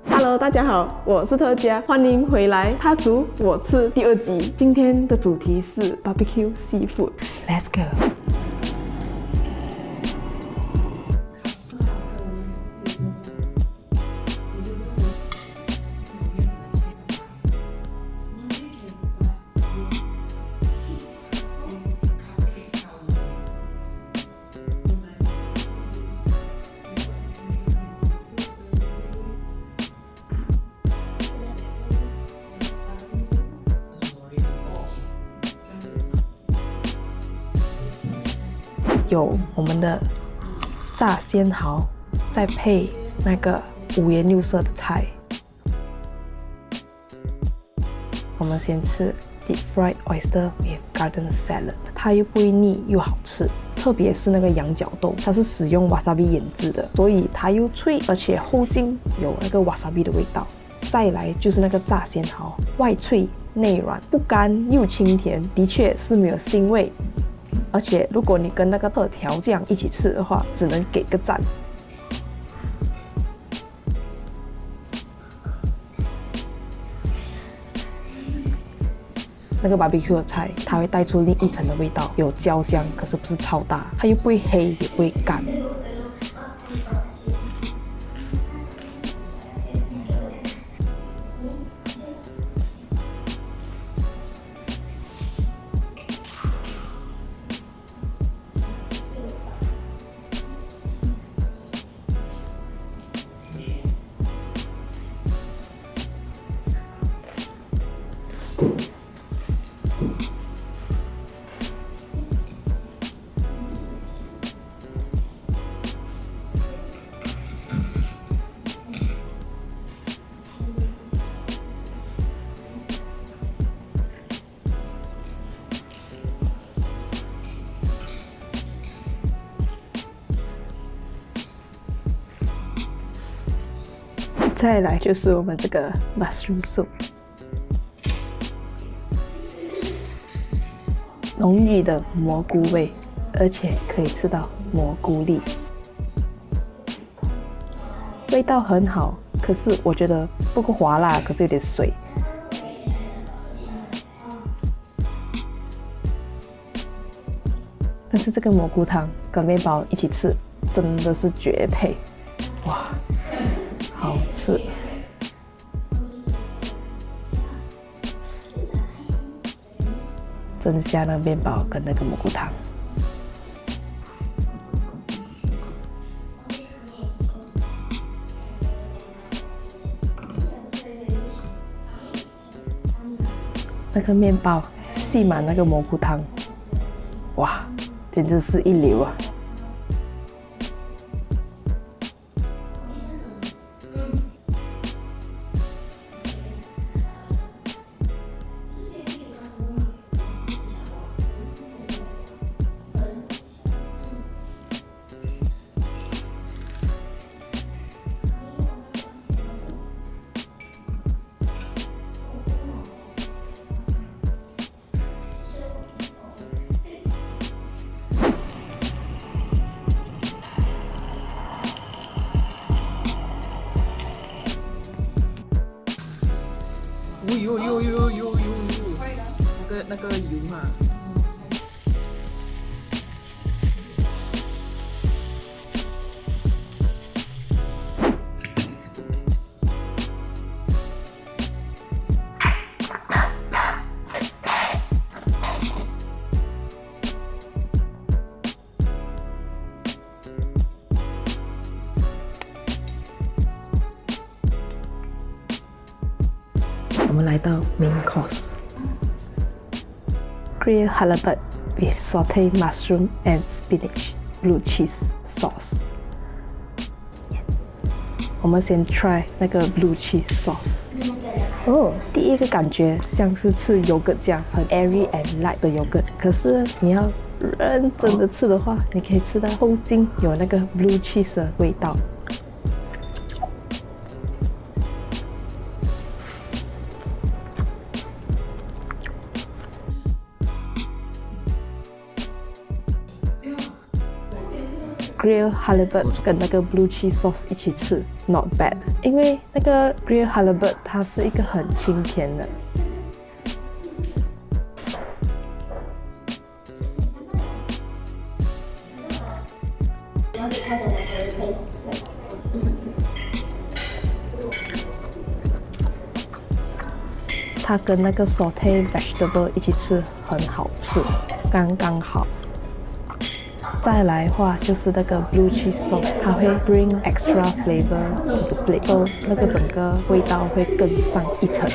Hello， 大家好，我是特佳，欢迎回来他煮我吃第2集。今天的主题是 barbecue seafood。Let's go。有我们的炸鲜蚝，再配那个五颜六色的菜。我们先吃 deep fried oyster with garden salad， 它又不会腻又好吃。特别是那个羊角豆，它是使用 wasabi 腌制的，所以它又脆，而且后劲有那个 wasabi 的味道。再来就是那个炸鲜蚝，外脆内软，不干又清甜，的确是没有腥味。而且如果你跟那个特调酱一起吃的话，只能给个赞。那个 barbecue 的菜，它会带出另一层的味道，有焦香，可是不是超大，它又不会黑，也不会干。再来就是我们这个 mushroom soup， 浓郁的蘑菇味，而且可以吃到蘑菇粒，味道很好。可是我觉得不够滑辣，可是有点水。但是这个蘑菇汤跟面包一起吃，真的是绝配！哇！好吃，蒸下那个面包跟那个蘑菇汤，那个面包吸满那个蘑菇汤，哇，简直是一流啊！那个油嘛。我们来到 main course。Grilled halibut with sauteed mushroom and spinach blue cheese sauce。我们先 try 那个 blue cheese sauce。哦，第一个感觉像是吃 yogurt 这样，很 airy and light 的 yogurt。可是你要认真的吃的话，你可以吃到后劲有那个 blue cheese 的味道。grilled halibut 跟那个 blue cheese sauce 一起吃 ，not bad。因为那个 grilled halibut 它是一个很清甜的。它跟那个 sauté vegetable 一起吃很好吃，刚刚好。再来的话就是那个 blue cheese sauce， 它会 bring extra flavor to the plate， so 那个整个味道会更上一层。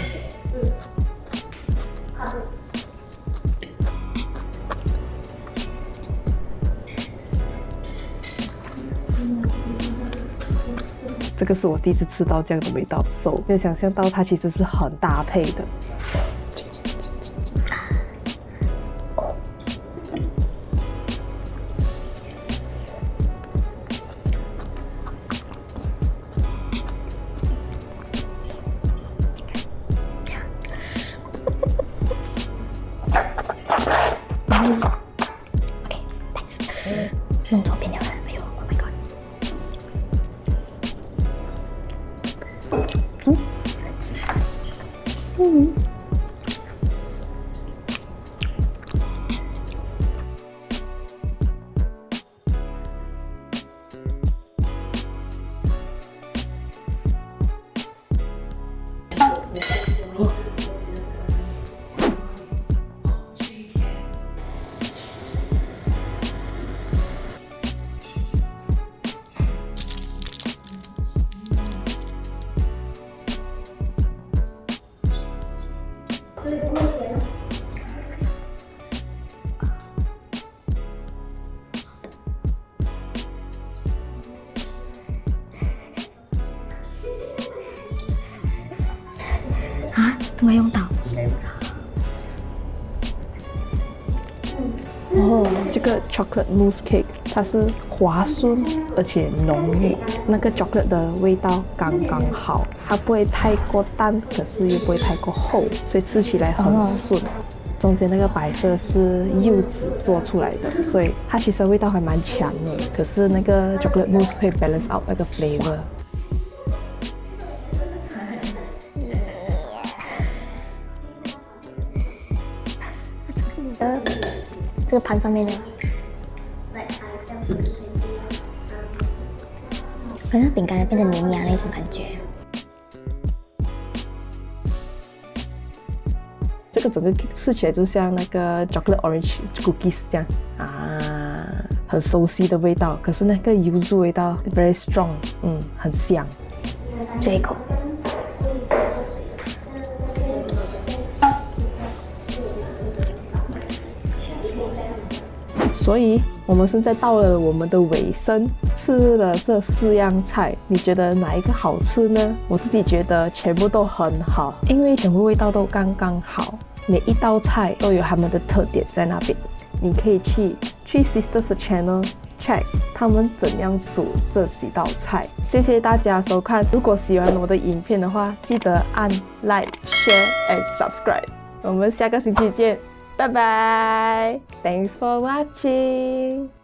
这个是我第一次吃到这样的味道 ，so 没有想象到它其实是很搭配的。OK， thanks。弄错边了，哎呦 ，Oh my god。啊？怎么用到？哦，这个 chocolate mousse cake 它是滑顺而且浓郁，那个 chocolate 的味道刚刚好，它不会太过淡，可是又不会太过厚，所以吃起来很顺。中间那个白色是柚子做出来的，所以它其实味道还蛮强的，可是那个 chocolate mousse 会 balance out 那个 flavor。这个盘上面的，好像饼干变成绵牙那种感觉。这个整个吃起来就像那个 chocolate orange cookies 这样啊，很熟悉的味道。可是那个柚子味道 very strong， 很香。最后一口。所以我们现在到了我们的尾声，吃了这4样菜，你觉得哪一个好吃呢？我自己觉得全部都很好，因为全部味道都刚刚好，每一道菜都有他们的特点在那边。你可以去 Three Sisters 的 channel check 他们怎样煮这几道菜。谢谢大家收看，如果喜欢我的影片的话，记得按 like、share and subscribe。我们下个星期见。拜拜 ！Thanks for watching.